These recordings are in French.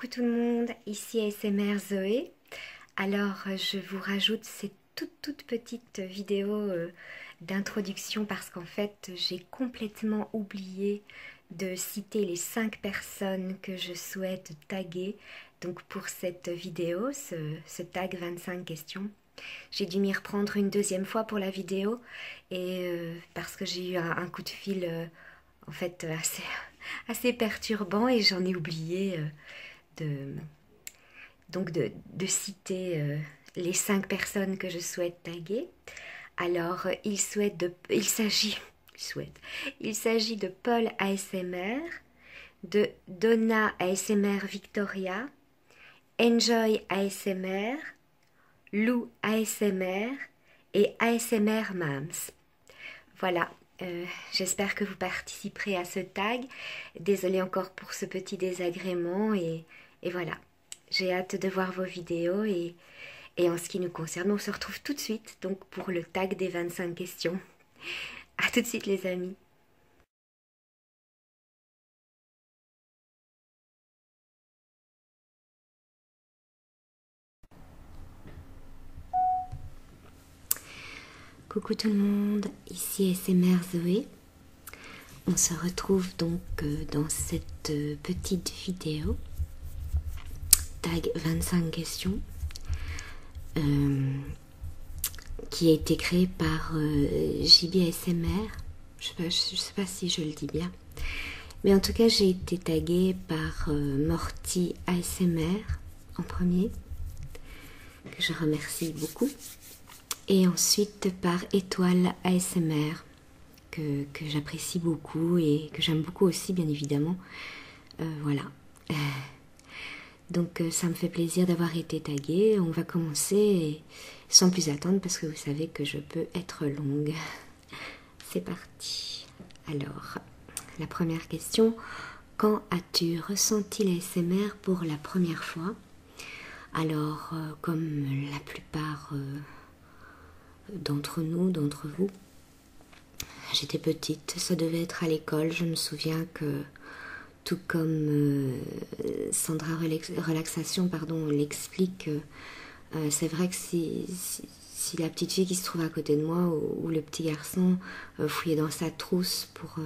Coucou tout le monde, ici ASMR Zoé. Alors je vous rajoute ces toutes petites vidéos d'introduction parce qu'en fait j'ai complètement oublié de citer les 5 personnes que je souhaite taguer. Donc pour cette vidéo, ce tag 25 questions, j'ai dû m'y reprendre une deuxième fois pour la vidéo et parce que j'ai eu un coup de fil en fait assez perturbant et j'en ai oublié de citer les 5 personnes que je souhaite taguer. Alors il s'agit de Paul ASMR, de Donna ASMR Victoria, Enjoy ASMR, Lou ASMR et ASMR Mams. Voilà, j'espère que vous participerez à ce tag. Désolée encore pour ce petit désagrément et voilà. J'ai hâte de voir vos vidéos et en ce qui nous concerne, on se retrouve tout de suite donc pour le tag des 25 questions. A tout de suite les amis. Coucou tout le monde, ici ASMR Zoé. On se retrouve donc dans cette petite vidéo tag 25 questions qui a été créée par JB ASMR. Je sais pas si je le dis bien, mais en tout cas j'ai été taguée par Morty ASMR en premier, que je remercie beaucoup, et ensuite par Étoile ASMR que j'apprécie beaucoup et que j'aime beaucoup aussi bien évidemment. Voilà. Donc ça me fait plaisir d'avoir été taguée. On va commencer sans plus attendre parce que vous savez que je peux être longue. C'est parti. Alors, la première question. Quand as-tu ressenti l'ASMR pour la première fois? Alors, comme la plupart d'entre nous, d'entre vous, j'étais petite, ça devait être à l'école. Je me souviens que tout comme Sandra Relaxation l'explique, c'est vrai que si la petite fille qui se trouve à côté de moi ou le petit garçon fouillait dans sa trousse pour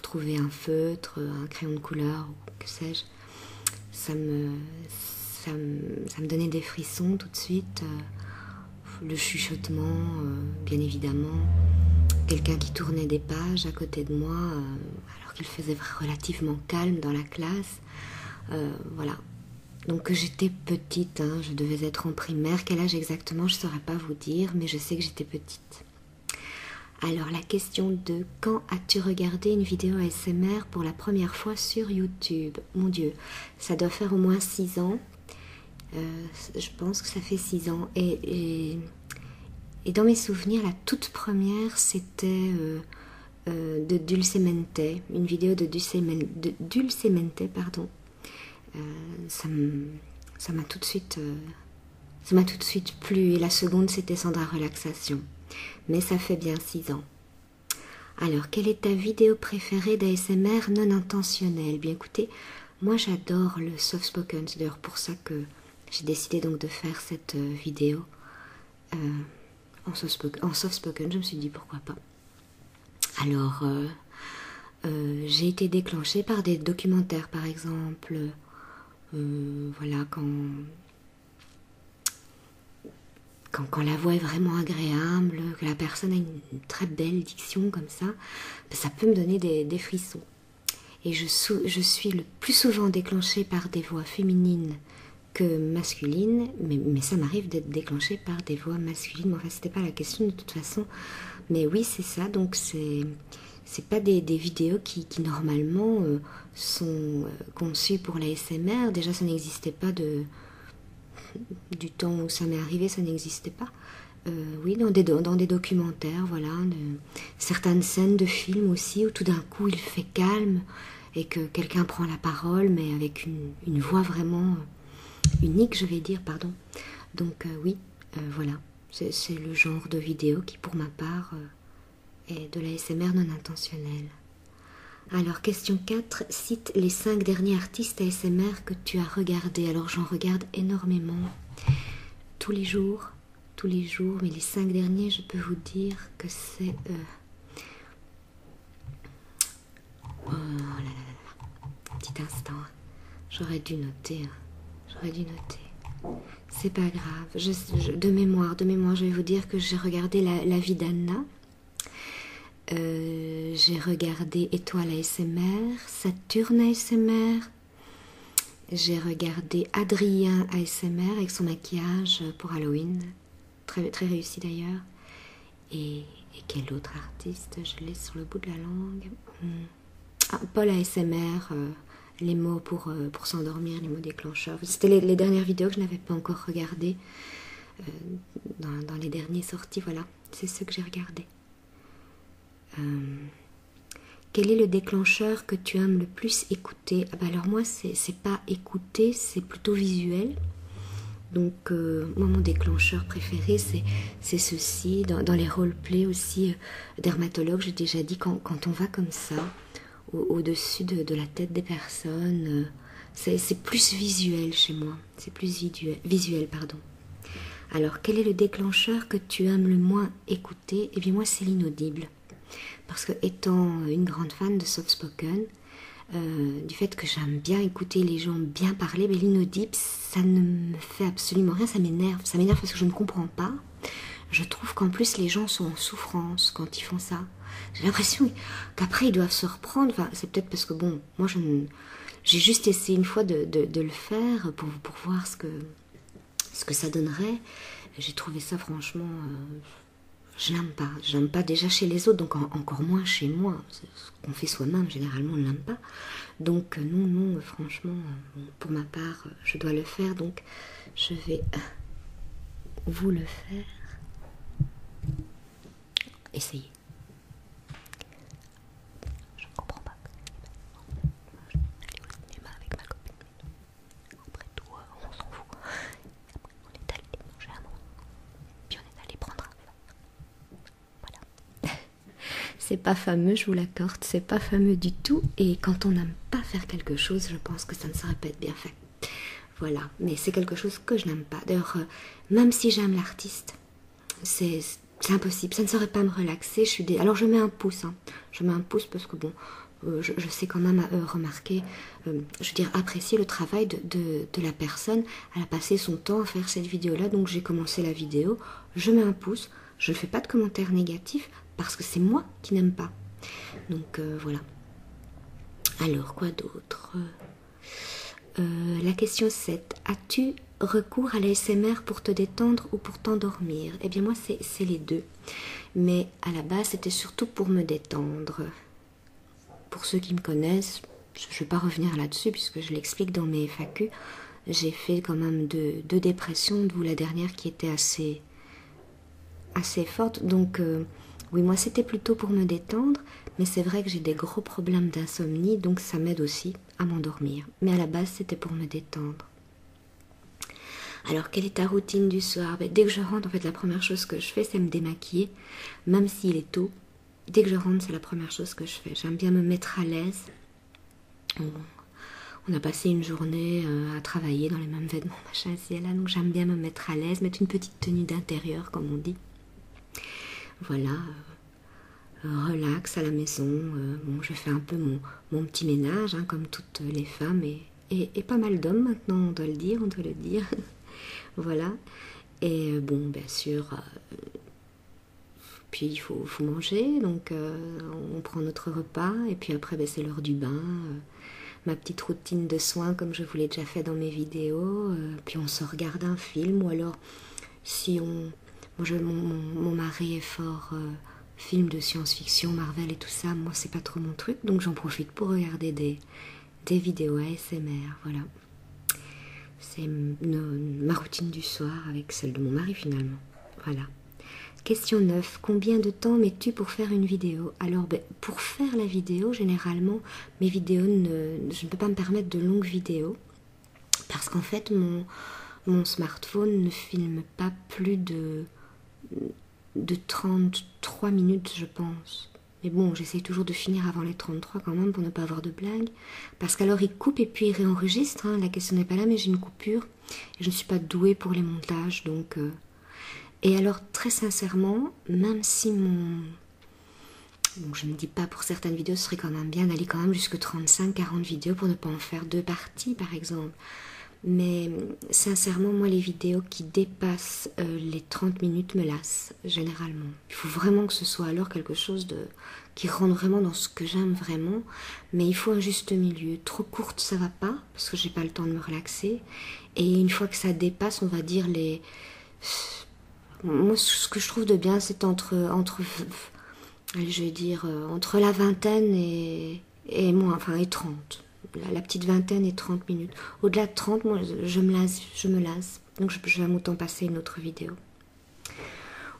trouver un feutre, un crayon de couleur ou que sais-je, ça me donnait des frissons tout de suite, le chuchotement bien évidemment, quelqu'un qui tournait des pages à côté de moi alors qu'il faisait relativement calme dans la classe. Voilà. Donc j'étais petite, hein, je devais être en primaire. Quel âge exactement, je ne saurais pas vous dire, mais je sais que j'étais petite. Alors la question de quand as-tu regardé une vidéo ASMR pour la première fois sur YouTube? Mon Dieu, ça doit faire au moins 6 ans. Je pense que ça fait 6 ans. Et dans mes souvenirs, la toute première, c'était de Dulcemente, une vidéo de Dulcemente, pardon. Ça m'a tout de suite plu. Et la seconde, c'était Sandra Relaxation. Mais ça fait bien 6 ans. Alors, quelle est ta vidéo préférée d'ASMR non intentionnelle? Bien écoutez, moi j'adore le soft spoken. C'est d'ailleurs pour ça que j'ai décidé donc de faire cette vidéo en soft spoken. Je me suis dit pourquoi pas. Alors, j'ai été déclenchée par des documentaires, par exemple. Voilà, quand la voix est vraiment agréable, que la personne a une très belle diction comme ça peut me donner des frissons. Et je suis le plus souvent déclenchée par des voix féminines que masculines, mais ça m'arrive d'être déclenchée par des voix masculines. Enfin, c'était pas la question de toute façon, mais oui, c'est ça. Donc c'est pas des vidéos qui normalement sont conçues pour l'ASMR. Déjà, ça n'existait pas du temps où ça m'est arrivé, ça n'existait pas. Oui, dans des documentaires, voilà, certaines scènes de films aussi, où tout d'un coup il fait calme et que quelqu'un prend la parole, mais avec une voix vraiment unique, je vais dire, pardon. Donc oui, voilà, c'est le genre de vidéo qui, pour ma part, est de l'ASMR non intentionnel. Alors, question 4, cite les 5 derniers artistes ASMR que tu as regardés. Alors, j'en regarde énormément, tous les jours, mais les 5 derniers, je peux vous dire que c'est... Oh là là là, petit instant, j'aurais dû noter, C'est pas grave, de mémoire, je vais vous dire que j'ai regardé la vie d'Anna. J'ai regardé Étoile ASMR, Saturne ASMR, j'ai regardé Adrien ASMR avec son maquillage pour Halloween, très, très réussi d'ailleurs. Et quel autre artiste, je l'ai sur le bout de la langue. Paul ASMR, les mots pour s'endormir, les mots déclencheurs. C'était les dernières vidéos que je n'avais pas encore regardées dans les derniers sorties, voilà, c'est ce que j'ai regardé. Quel est le déclencheur que tu aimes le plus écouter? Alors moi c'est pas écouter, c'est plutôt visuel. Donc moi mon déclencheur préféré c'est ceci, dans les roleplays aussi dermatologue, j'ai déjà dit, quand on va comme ça au-dessus de la tête des personnes, c'est plus visuel chez moi, c'est plus visuel, pardon. Alors quel est le déclencheur que tu aimes le moins écouter? Eh bien moi c'est l'inaudible. Parce que étant une grande fan de soft spoken, du fait que j'aime bien écouter les gens bien parler, mais l'inaudible, ça ne me fait absolument rien, ça m'énerve parce que je ne comprends pas. Je trouve qu'en plus les gens sont en souffrance quand ils font ça. J'ai l'impression qu'après ils doivent se reprendre, enfin, c'est peut-être parce que bon, moi j'ai juste essayé une fois de le faire pour voir ce que ça donnerait. J'ai trouvé ça franchement... je n'aime pas déjà chez les autres, donc encore moins chez moi. Ce qu'on fait soi-même, généralement, on ne l'aime pas. Donc non, franchement, pour ma part, je dois le faire, donc je vais vous le faire. Essayez. Je ne comprends pas. Je vais aller au cinéma avec ma copine. Après tout, on s'en fout. Après, on est allé manger un moment. Puis on est allé prendre un verre. Voilà. C'est pas fameux, je vous l'accorde, c'est pas fameux du tout. Et quand on n'aime pas faire quelque chose, je pense que ça ne saurait pas être bien fait. Voilà, mais c'est quelque chose que je n'aime pas. D'ailleurs, même si j'aime l'artiste, c'est impossible, ça ne saurait pas me relaxer. Alors je mets un pouce, je mets un pouce parce que bon, je sais quand même remarquer, je veux dire apprécier le travail de la personne. Elle a passé son temps à faire cette vidéo-là, donc j'ai commencé la vidéo, je mets un pouce, je ne fais pas de commentaires négatifs parce que c'est moi qui n'aime pas. Donc voilà. Alors quoi d'autre? La question 7. As-tu recours à l'ASMR pour te détendre ou pour t'endormir? Eh bien moi c'est les deux. Mais à la base c'était surtout pour me détendre. Pour ceux qui me connaissent, je ne vais pas revenir là-dessus puisque je l'explique dans mes FAQ. J'ai fait quand même deux dépressions, d'où la dernière qui était assez forte. Donc oui, moi c'était plutôt pour me détendre. Mais c'est vrai que j'ai des gros problèmes d'insomnie, donc ça m'aide aussi à m'endormir. Mais à la base, c'était pour me détendre. Alors, quelle est ta routine du soir? Dès que je rentre, en fait, la première chose que je fais, c'est me démaquiller, même s'il est tôt. Dès que je rentre, c'est la première chose que je fais. J'aime bien me mettre à l'aise. On a passé une journée à travailler dans les mêmes vêtements, machin, ici et là, donc j'aime bien me mettre à l'aise, mettre une petite tenue d'intérieur, comme on dit. Voilà. Relax à la maison, bon, je fais un peu mon petit ménage, comme toutes les femmes et pas mal d'hommes maintenant, on doit le dire. Voilà. Et bon, bien sûr, puis il faut manger, donc on prend notre repas et puis après c'est l'heure du bain, ma petite routine de soins comme je vous l'ai déjà fait dans mes vidéos, puis on se regarde un film ou alors si mon mari est fort... films de science-fiction, Marvel et tout ça, moi c'est pas trop mon truc, donc j'en profite pour regarder des vidéos ASMR, voilà. C'est ma routine du soir avec celle de mon mari finalement, voilà. Question 9, combien de temps mets-tu pour faire une vidéo? Alors pour faire la vidéo, généralement, mes vidéos, je ne peux pas me permettre de longues vidéos, parce qu'en fait mon smartphone ne filme pas plus de 33 minutes, je pense. Mais bon, j'essaye toujours de finir avant les 33 quand même pour ne pas avoir de blagues. Parce qu'alors il coupe et puis il réenregistre. Hein. La question n'est pas là, mais j'ai une coupure. Et je ne suis pas douée pour les montages. Donc, Et alors, très sincèrement, même si mon... Bon, je ne dis pas pour certaines vidéos, ce serait quand même bien d'aller quand même jusque 35-40 vidéos pour ne pas en faire 2 parties, par exemple. Mais sincèrement, moi, les vidéos qui dépassent les 30 minutes me lassent, généralement. Il faut vraiment que ce soit alors quelque chose qui rentre vraiment dans ce que j'aime vraiment. Mais il faut un juste milieu. Trop courte, ça va pas, parce que j'ai pas le temps de me relaxer. Et une fois que ça dépasse, on va dire les... Moi, ce que je trouve de bien, c'est je vais dire, entre la vingtaine et moins, enfin, et 30. La petite vingtaine et 30 minutes. Au-delà de 30, moi, je me lasse. Donc, je vais autant passer une autre vidéo.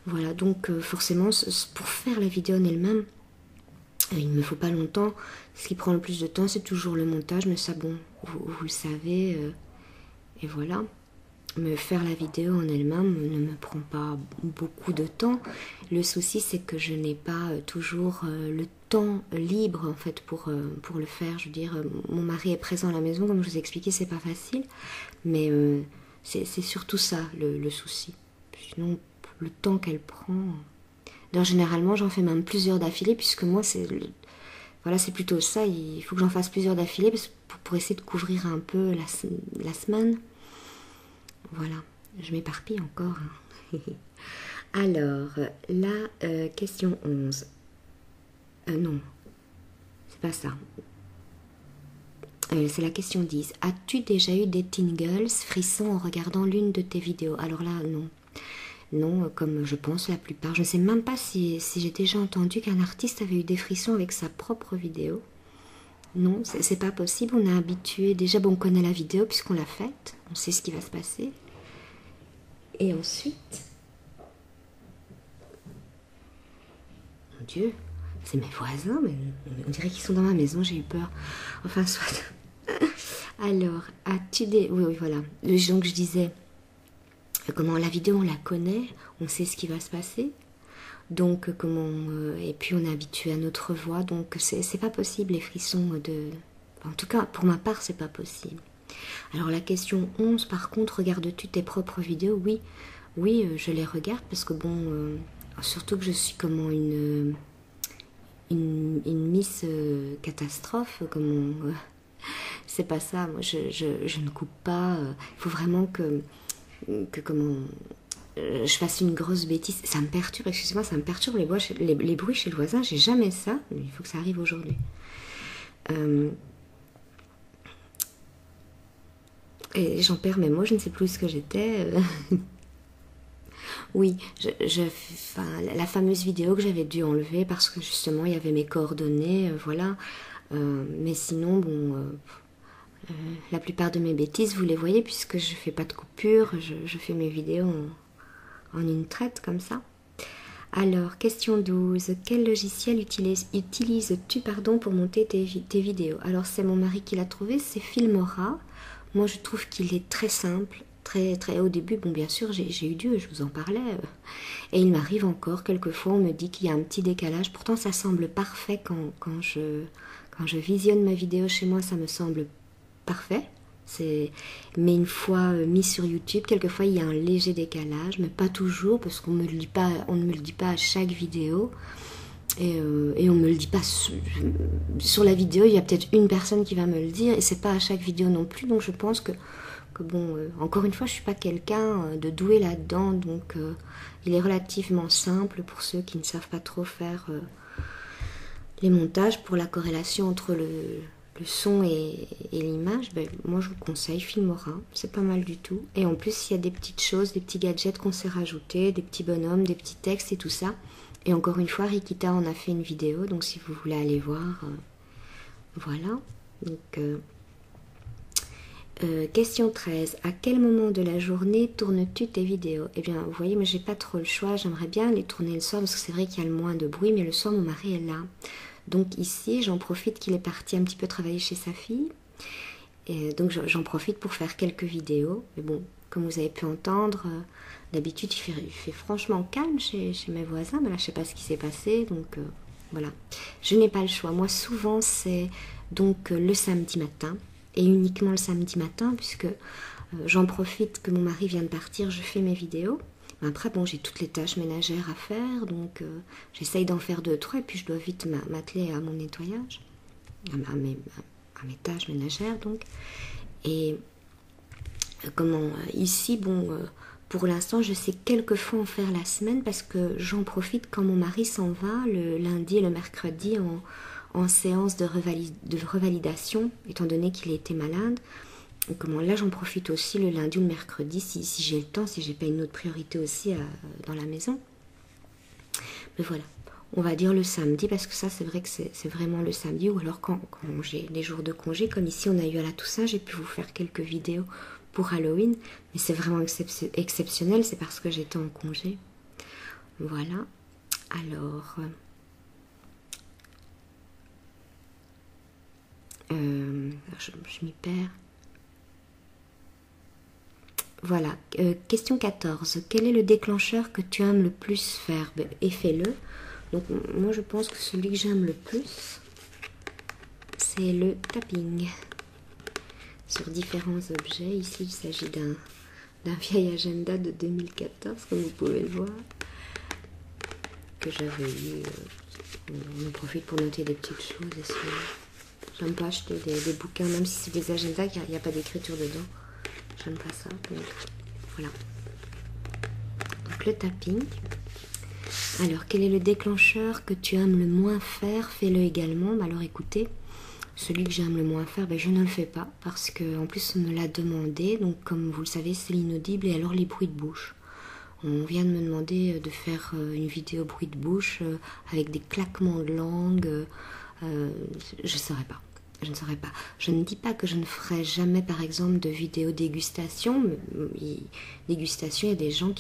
Voilà, donc, forcément, pour faire la vidéo en elle-même, il ne me faut pas longtemps. Ce qui prend le plus de temps, c'est toujours le montage. Mais ça, bon, vous le savez. Et voilà. Me faire la vidéo en elle-même ne me prend pas beaucoup de temps. Le souci, c'est que je n'ai pas toujours le temps libre en fait pour le faire. Je veux dire, mon mari est présent à la maison, comme je vous ai expliqué, c'est pas facile. Mais c'est surtout ça le souci. Sinon, le temps qu'elle prend... Donc, généralement, j'en fais même plusieurs d'affilée, puisque moi, voilà, c'est plutôt ça. Il faut que j'en fasse plusieurs d'affilée pour essayer de couvrir un peu la semaine. Voilà, je m'éparpille encore. Hein. Alors, la question 11. Non, c'est pas ça. C'est la question 10. As-tu déjà eu des tingles, frissons en regardant l'une de tes vidéos? Alors là, non. Non, comme je pense la plupart. Je ne sais même pas si j'ai déjà entendu qu'un artiste avait eu des frissons avec sa propre vidéo. Non, c'est pas possible. On est habitué. Déjà, bon, on connaît la vidéo puisqu'on l'a faite. On sait ce qui va se passer. Et ensuite, mon Dieu, c'est mes voisins, mais on dirait qu'ils sont dans ma maison, j'ai eu peur. Enfin, soit. Alors, as-tu des... Oui, voilà. Donc, je disais, comment la vidéo, on la connaît, on sait ce qui va se passer. Donc, et puis, on est habitué à notre voix, donc c'est pas possible, les frissons de... En tout cas, pour ma part, c'est pas possible. Alors la question 11, par contre, regardes-tu tes propres vidéos? Oui, je les regarde parce que bon, surtout que je suis comment une Miss catastrophe, c'est pas ça, moi je ne coupe pas, il faut vraiment que je fasse une grosse bêtise, ça me perturbe, excusez-moi, ça me perturbe les bruits chez le voisin, j'ai jamais ça, mais il faut que ça arrive aujourd'hui. Et j'en perds mes mots, je ne sais plus où ce que j'étais. Oui, la fameuse vidéo que j'avais dû enlever parce que justement il y avait mes coordonnées, voilà. Mais sinon, bon, la plupart de mes bêtises, vous les voyez puisque je fais pas de coupure, je fais mes vidéos en une traite comme ça. Alors, question 12. Quel logiciel utilises-tu pour monter tes vidéos? Alors, c'est mon mari qui l'a trouvé, c'est Filmora. Moi, je trouve qu'il est très simple, très au début. Bon, bien sûr, j'ai eu Dieu, je vous en parlais. Et il m'arrive encore, quelquefois, on me dit qu'il y a un petit décalage. Pourtant, ça semble parfait quand je visionne ma vidéo chez moi, ça me semble parfait. Mais une fois mis sur YouTube, quelquefois, il y a un léger décalage, mais pas toujours, parce qu'on ne me le dit pas à chaque vidéo. Et on me le dit pas sur la vidéo, il y a peut-être une personne qui va me le dire et c'est pas à chaque vidéo non plus, donc je pense que bon, encore une fois je suis pas quelqu'un de doué là-dedans, donc il est relativement simple pour ceux qui ne savent pas trop faire les montages. Pour la corrélation entre le son et l'image, ben, moi je vous conseille Filmora, c'est pas mal du tout, et en plus il y a des petites choses, des petits gadgets qu'on s'est rajoutés, des petits bonhommes, des petits textes et tout ça. Et encore une fois, Rikita en a fait une vidéo, donc si vous voulez aller voir, voilà. Donc, question 13. À quel moment de la journée tournes-tu tes vidéos? Eh bien, vous voyez, moi j'ai pas trop le choix, j'aimerais bien les tourner le soir, parce que c'est vrai qu'il y a le moins de bruit, mais le soir, mon mari est là. Donc ici, j'en profite qu'il est parti un petit peu travailler chez sa fille. Et donc j'en profite pour faire quelques vidéos. Mais bon, comme vous avez pu entendre... D'habitude, il fait franchement calme chez mes voisins, mais là, je sais pas ce qui s'est passé, donc Voilà, je n'ai pas le choix. Moi, souvent, c'est donc le samedi matin, et uniquement le samedi matin, puisque j'en profite que mon mari vient de partir, je fais mes vidéos. Mais après, bon, j'ai toutes les tâches ménagères à faire, donc j'essaye d'en faire 2, 3, et puis je dois vite m'atteler à mon nettoyage, à mes tâches ménagères, donc. Et ici, bon, pour l'instant, je sais quelques fois en faire la semaine, parce que j'en profite quand mon mari s'en va, le lundi et le mercredi, en séance de revalidation, étant donné qu'il était malade. Là, j'en profite aussi le lundi ou le mercredi, si j'ai le temps, si j'ai pas une autre priorité aussi dans la maison. Mais voilà, on va dire le samedi, parce que ça, c'est vrai que c'est vraiment le samedi, ou alors quand j'ai les jours de congé, comme ici on a eu à la Toussaint, j'ai pu vous faire quelques vidéos pour Halloween, mais c'est vraiment exceptionnel, c'est parce que j'étais en congé. Voilà, alors... je m'y perds. Voilà, question 14. Quel est le déclencheur que tu aimes le plus faire? Et fais-le. Donc moi je pense que celui que j'aime le plus, c'est le tapping sur différents objets. Ici il s'agit d'un vieil agenda de 2014, comme vous pouvez le voir, que j'avais lu. On en profite pour noter des petites choses. J'aime pas acheter des bouquins, même si c'est des agendas, il n'y a pas d'écriture dedans. J'aime pas ça, donc voilà. Donc le tapping. Alors, quel est le déclencheur que tu aimes le moins faire? Fais-le également. Alors écoutez, celui que j'aime le moins faire, je ne le fais pas, parce que en plus on me l'a demandé. Donc comme vous le savez, c'est l'inaudible, et alors les bruits de bouche. On vient de me demander de faire une vidéo bruit de bouche avec des claquements de langue. Je ne saurais pas. Je ne saurais pas. Je ne dis pas que je ne ferai jamais, par exemple, de vidéo dégustation. Dégustation, il y a des gens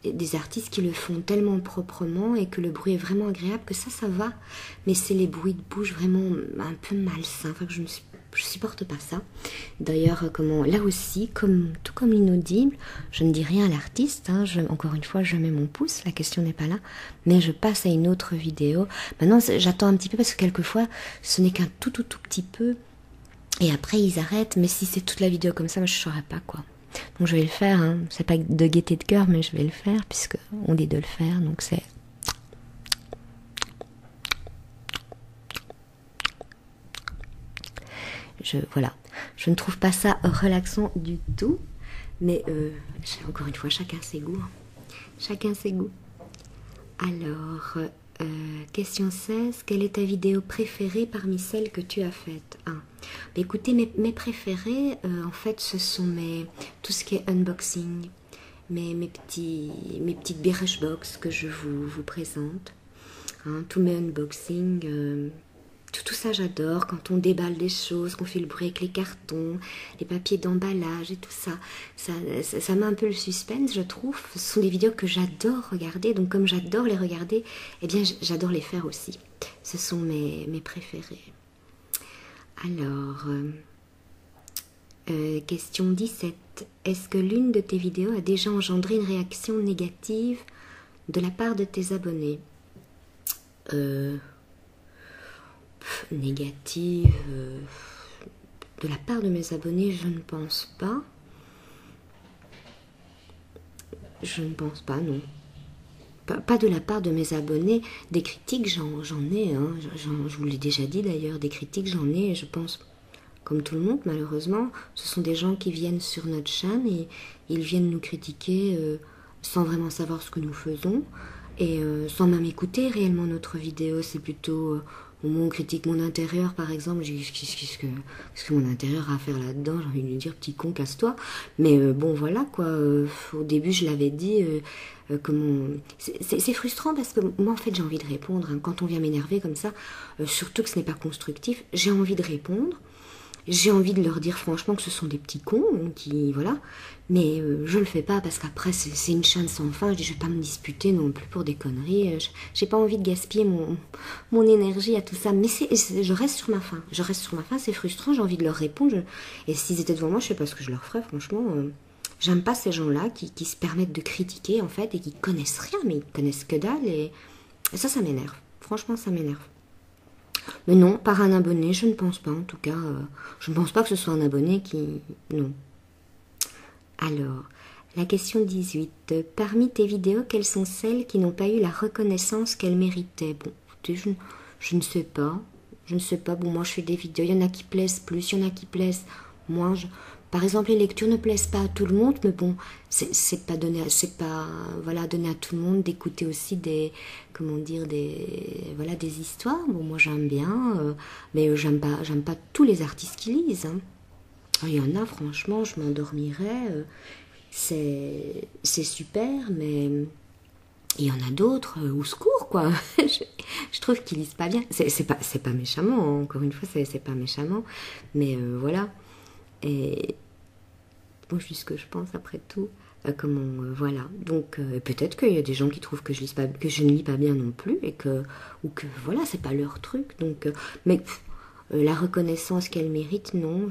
des artistes qui le font tellement proprement et que le bruit est vraiment agréable que ça va. Mais c'est les bruits de bouche vraiment un peu malsains. Enfin, je supporte pas ça. D'ailleurs, là aussi, tout comme l'inaudible, je ne dis rien à l'artiste. Encore une fois, je mets mon pouce, la question n'est pas là. Mais je passe à une autre vidéo. Maintenant, j'attends un petit peu parce que quelquefois, ce n'est qu'un tout petit peu. Et après, ils arrêtent. Mais si c'est toute la vidéo comme ça, moi, je ne saurais pas quoi. Donc, je vais le faire. C'est pas de gaieté de cœur, mais je vais le faire puisque on dit de le faire. Donc, c'est... Voilà, je ne trouve pas ça relaxant du tout, mais encore une fois, chacun ses goûts. Chacun ses goûts. Alors, question 16, quelle est ta vidéo préférée parmi celles que tu as faites? Écoutez, mes préférées, en fait, ce sont tout ce qui est unboxing, mes petites Birchbox que je vous présente. Tous mes unboxings... Tout ça j'adore, quand on déballe des choses, qu'on fait le bruit avec les cartons, les papiers d'emballage et tout ça. Ça met un peu le suspense, je trouve. Ce sont des vidéos que j'adore regarder, donc comme j'adore les regarder, eh bien j'adore les faire aussi. Ce sont mes préférés. Alors, question 17. Est-ce que l'une de tes vidéos a déjà engendré une réaction négative de la part de tes abonnés? Négative de la part de mes abonnés, je ne pense pas. Je ne pense pas, non. Pas de la part de mes abonnés. Des critiques, j'en ai. Je vous l'ai déjà dit d'ailleurs, des critiques, j'en ai. Je pense, comme tout le monde, malheureusement, ce sont des gens qui viennent sur notre chaîne et ils viennent nous critiquer sans vraiment savoir ce que nous faisons et sans même écouter réellement notre vidéo. C'est plutôt... Au moment où on critique mon intérieur, par exemple, je dis qu'est-ce que mon intérieur a à faire là-dedans? J'ai envie de lui dire, petit con, casse-toi. Mais bon, voilà, quoi. Au début, je l'avais dit, c'est frustrant parce que moi, en fait, j'ai envie de répondre. Quand on vient m'énerver comme ça, surtout que ce n'est pas constructif, j'ai envie de répondre. J'ai envie de leur dire franchement que ce sont des petits cons, voilà. Mais je le fais pas parce qu'après c'est une chaîne sans fin. Je vais pas me disputer non plus pour des conneries. J'ai pas envie de gaspiller mon énergie à tout ça. Mais je reste sur ma faim. Je reste sur ma faim, c'est frustrant, j'ai envie de leur répondre. Et s'ils étaient devant moi, je sais pas ce que je leur ferais, franchement. J'aime pas ces gens-là qui se permettent de critiquer en fait et qui connaissent rien, mais ils connaissent que dalle. Et Et ça m'énerve. Franchement, ça m'énerve. Mais non, par un abonné, je ne pense pas. En tout cas, je ne pense pas que ce soit un abonné qui... Non. Alors, la question 18. Parmi tes vidéos, quelles sont celles qui n'ont pas eu la reconnaissance qu'elles méritaient? Bon, écoutez, je ne sais pas. Je ne sais pas. Bon, moi, je fais des vidéos. Il y en a qui plaisent plus, il y en a qui plaisent moins. Par exemple, les lectures ne plaisent pas à tout le monde, mais bon, c'est pas donné, voilà, donné à tout le monde d'écouter aussi des, comment dire, voilà, des histoires. Bon, moi, j'aime bien, mais j'aime pas tous les artistes qui lisent, hein. Il y en a, franchement, je m'endormirais. C'est super, mais il y en a d'autres, au secours, quoi. je trouve qu'ils lisent pas bien. C'est pas méchamment, hein. Encore une fois, c'est pas méchamment, mais voilà. Et bon, c'est ce que je pense après tout. Voilà. Donc peut-être qu'il y a des gens qui trouvent que je ne lis pas bien non plus, ou que voilà, c'est pas leur truc. Donc, mais la reconnaissance qu'elle mérite, non.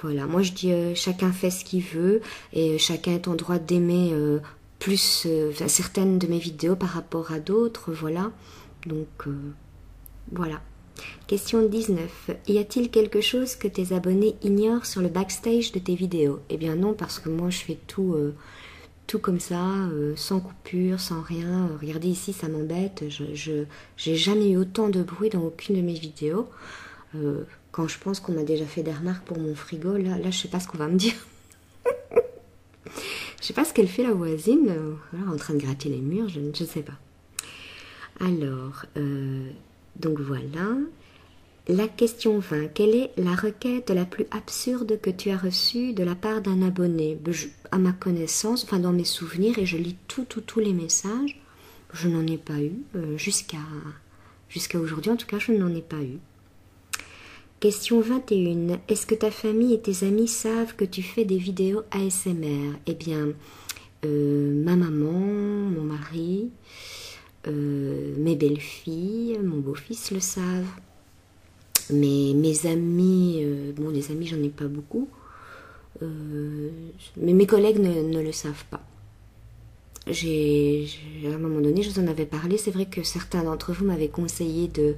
Voilà. Moi, je dis chacun fait ce qu'il veut et chacun est en droit d'aimer plus certaines de mes vidéos par rapport à d'autres. Voilà. Donc voilà. Question 19. Y a-t-il quelque chose que tes abonnés ignorent sur le backstage de tes vidéos? Eh bien non, parce que moi je fais tout, tout comme ça, sans coupure, sans rien. Regardez ici, ça m'embête. J'ai jamais eu autant de bruit dans aucune de mes vidéos. Quand je pense qu'on m'a déjà fait des remarques pour mon frigo, là je sais pas ce qu'on va me dire. Je sais pas ce qu'elle fait la voisine, voilà, en train de gratter les murs, je ne sais pas. Alors, donc voilà. La question 20. Quelle est la requête la plus absurde que tu as reçue de la part d'un abonné? À ma connaissance, enfin dans mes souvenirs, et je lis tous les messages, je n'en ai pas eu. Jusqu'à aujourd'hui, en tout cas, je n'en ai pas eu. Question 21. Est-ce que ta famille et tes amis savent que tu fais des vidéos ASMR? Eh bien, ma maman, mon mari, mes belles-filles, mon beau-fils le savent. Mais mes amis, bon, des amis, j'en ai pas beaucoup, mais mes collègues ne le savent pas. À un moment donné, je vous en avais parlé, c'est vrai que certains d'entre vous m'avaient conseillé de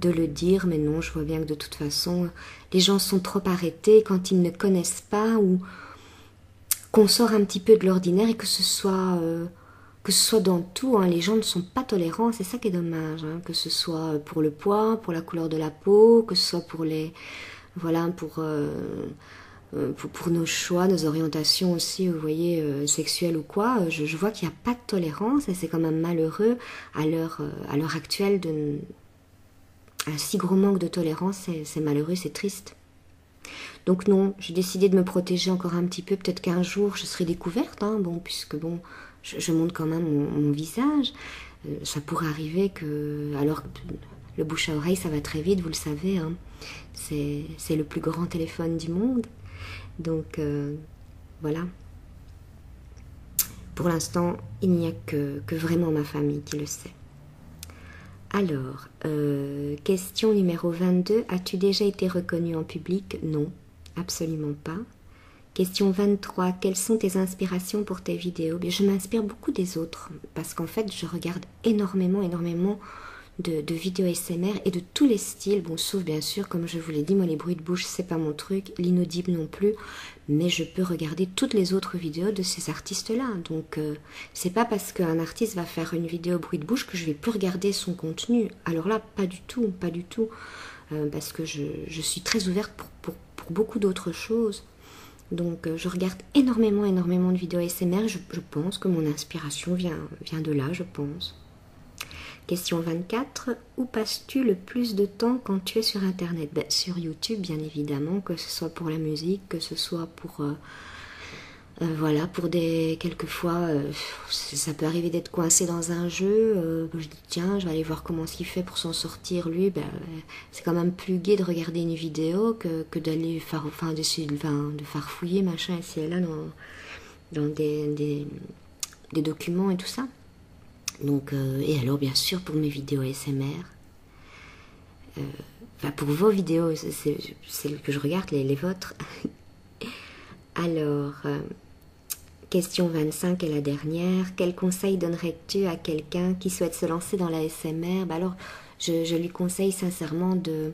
le dire, mais non, je vois bien que de toute façon, les gens sont trop arrêtés quand ils ne connaissent pas ou qu'on sort un petit peu de l'ordinaire et que ce soit dans tout, hein. Les gens ne sont pas tolérants, c'est ça qui est dommage, hein. Que ce soit pour le poids, pour la couleur de la peau, que ce soit pour voilà, pour nos choix, nos orientations aussi, vous voyez, sexuelles ou quoi. Je vois qu'il n'y a pas de tolérance et c'est quand même malheureux à l'heure actuelle un si gros manque de tolérance, c'est malheureux, c'est triste. Donc non, j'ai décidé de me protéger encore un petit peu. Peut-être qu'un jour je serai découverte, hein, bon, puisque bon, je montre quand même mon visage. Ça pourrait arriver que, alors le bouche à oreille, ça va très vite, vous le savez, hein. C'est le plus grand téléphone du monde. Donc voilà. Pour l'instant, il n'y a que vraiment ma famille qui le sait. Alors, question numéro 22. As-tu déjà été reconnue en public? Non, absolument pas. Question 23. Quelles sont tes inspirations pour tes vidéos? Bien, je m'inspire beaucoup des autres parce qu'en fait, je regarde énormément de vidéos ASMR et de tous les styles. Bon, sauf bien sûr, comme je vous l'ai dit, moi les bruits de bouche, c'est pas mon truc, l'inaudible non plus, mais je peux regarder toutes les autres vidéos de ces artistes-là. Donc, c'est pas parce qu'un artiste va faire une vidéo bruit de bouche que je vais plus regarder son contenu. Alors là, pas du tout, pas du tout. Parce que je suis très ouverte pour beaucoup d'autres choses. Donc je regarde énormément de vidéos ASMR. Je pense que mon inspiration vient de là, je pense. Question 24. Où passes-tu le plus de temps quand tu es sur Internet? Ben, sur YouTube, bien évidemment, que ce soit pour la musique, que ce soit pour... voilà, pour quelquefois, ça peut arriver d'être coincé dans un jeu. Je dis tiens, je vais aller voir comment il fait pour s'en sortir lui. Ben, c'est quand même plus gai de regarder une vidéo que d'aller de farfouiller machin ici et là dans des documents et tout ça. Donc et alors bien sûr pour mes vidéos ASMR, pour vos vidéos, c'est celles que je regarde, les vôtres. Alors Question 25 est la dernière. Quel conseil donnerais-tu à quelqu'un qui souhaite se lancer dans la ASMR? Alors, je lui conseille sincèrement de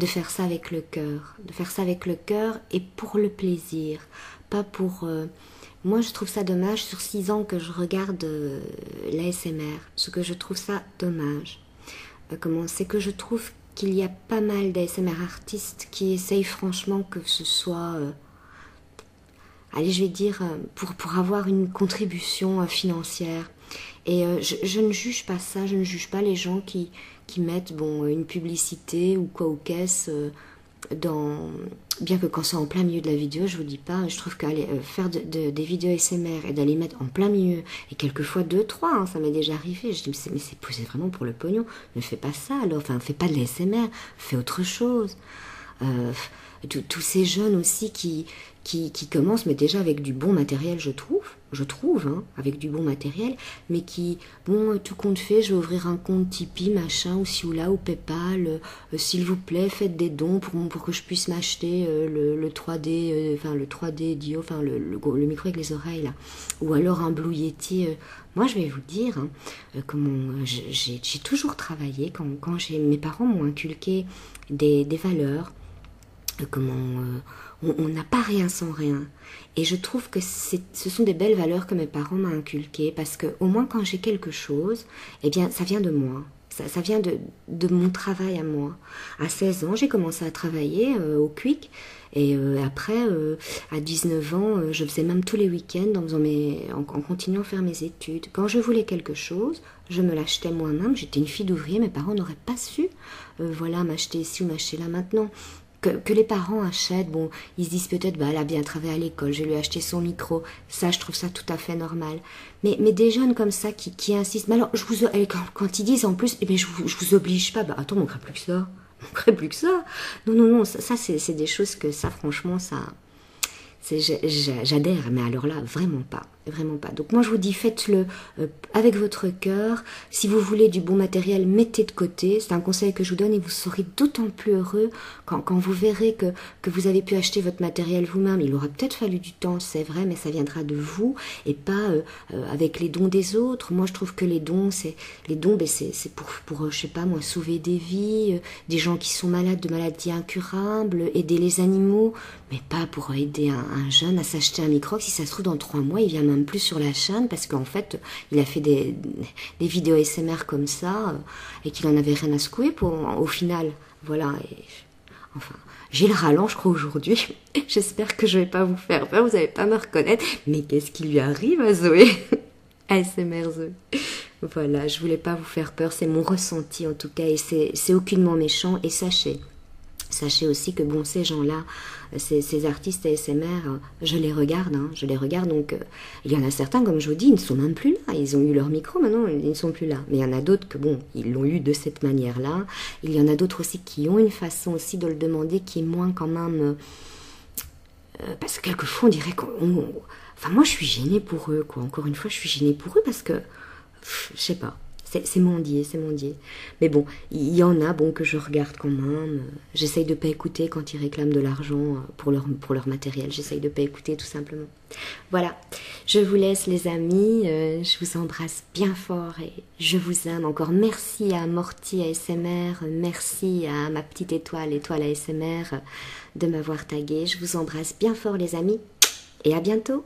faire ça avec le cœur. De faire ça avec le cœur et pour le plaisir. Pas pour... Moi, je trouve ça dommage, sur 6 ans que je regarde l'ASMR. Ce que je trouve ça dommage. C'est que je trouve qu'il y a pas mal d'ASMR artistes qui essayent franchement que ce soit... allez, je vais dire, pour avoir une contribution financière. Et je ne juge pas ça, je ne juge pas les gens qui mettent une publicité ou quoi ou qu'est-ce bien que quand c'est en plein milieu de la vidéo, je vous dis pas, je trouve qu'aller faire des vidéos ASMR et d'aller mettre en plein milieu, et quelquefois 2, 3, hein, ça m'est déjà arrivé, je dis mais c'est vraiment pour le pognon, ne fais pas ça alors, enfin fais pas de l'ASMR, fais autre chose. Tous ces jeunes aussi qui commencent, mais déjà avec du bon matériel, je trouve, hein, avec du bon matériel, mais qui, tout compte fait, je vais ouvrir un compte Tipeee, machin, ou ci ou là, ou Paypal, s'il vous plaît, faites des dons pour que je puisse m'acheter le 3D, le 3D Dio, enfin le micro avec les oreilles, là, ou alors un Blue Yeti. Moi, je vais vous dire, hein, j'ai toujours travaillé, quand mes parents m'ont inculqué des valeurs, on n'a pas rien sans rien. Et je trouve que ce sont des belles valeurs que mes parents m'ont inculquées, parce que au moins quand j'ai quelque chose, eh bien ça vient de moi. Ça vient de mon travail à moi. À 16 ans, j'ai commencé à travailler au Quick. Et après, à 19 ans, je faisais même tous les week-ends en continuant à faire mes études. Quand je voulais quelque chose, je me l'achetais moi-même. J'étais une fille d'ouvrier, mes parents n'auraient pas su m'acheter ici ou m'acheter là. Maintenant, que les parents achètent, ils se disent peut-être, elle a bien travaillé à l'école, je vais lui acheter son micro. Ça, je trouve ça tout à fait normal. Mais des jeunes comme ça qui insistent, mais alors, quand ils disent en plus, je vous oblige pas, attends, on ne plus que ça. On ne plus que ça. Non, ça c'est des choses que ça, franchement, ça... J'adhère, mais alors là, vraiment pas. Donc moi je vous dis, faites-le avec votre cœur. Si vous voulez du bon matériel, mettez de côté. C'est un conseil que je vous donne et vous serez d'autant plus heureux quand vous verrez que vous avez pu acheter votre matériel vous-même. Il aura peut-être fallu du temps, c'est vrai, mais ça viendra de vous et pas avec les dons des autres. Moi je trouve que les dons, c'est pour je sais pas moi, sauver des vies, des gens qui sont malades de maladies incurables, aider les animaux, mais pas pour aider un jeune à s'acheter un micro. Si ça se trouve dans 3 mois, il vient même plus sur la chaîne parce qu'en fait, il a fait des vidéos ASMR comme ça et qu'il en avait rien à secouer au final. Voilà. Enfin, j'ai le ralent, je crois, aujourd'hui. J'espère que je vais pas vous faire peur, vous n'allez pas me reconnaître. Mais qu'est-ce qui lui arrive à Zoé? ASMR Zoé. Voilà, je voulais pas vous faire peur, c'est mon ressenti en tout cas, et c'est aucunement méchant. Et sachez aussi que ces gens-là, ces artistes ASMR, je les regarde, donc il y en a certains, comme je vous dis, ils ne sont même plus là, ils ont eu leur micro, maintenant ils ne sont plus là, mais il y en a d'autres que ils l'ont eu de cette manière-là, il y en a d'autres aussi qui ont une façon aussi de le demander qui est moins quand même, parce que quelquefois on dirait moi je suis gênée pour eux, quoi, encore une fois je suis gênée pour eux parce que, je sais pas, c'est mendier. Mais bon, il y en a que je regarde quand même. J'essaye de pas écouter quand ils réclament de l'argent pour leur matériel. J'essaye de pas écouter tout simplement. Voilà, je vous laisse les amis. Je vous embrasse bien fort et je vous aime. Encore merci à Morty ASMR. Merci à ma petite étoile ASMR de m'avoir tagué. Je vous embrasse bien fort les amis et à bientôt.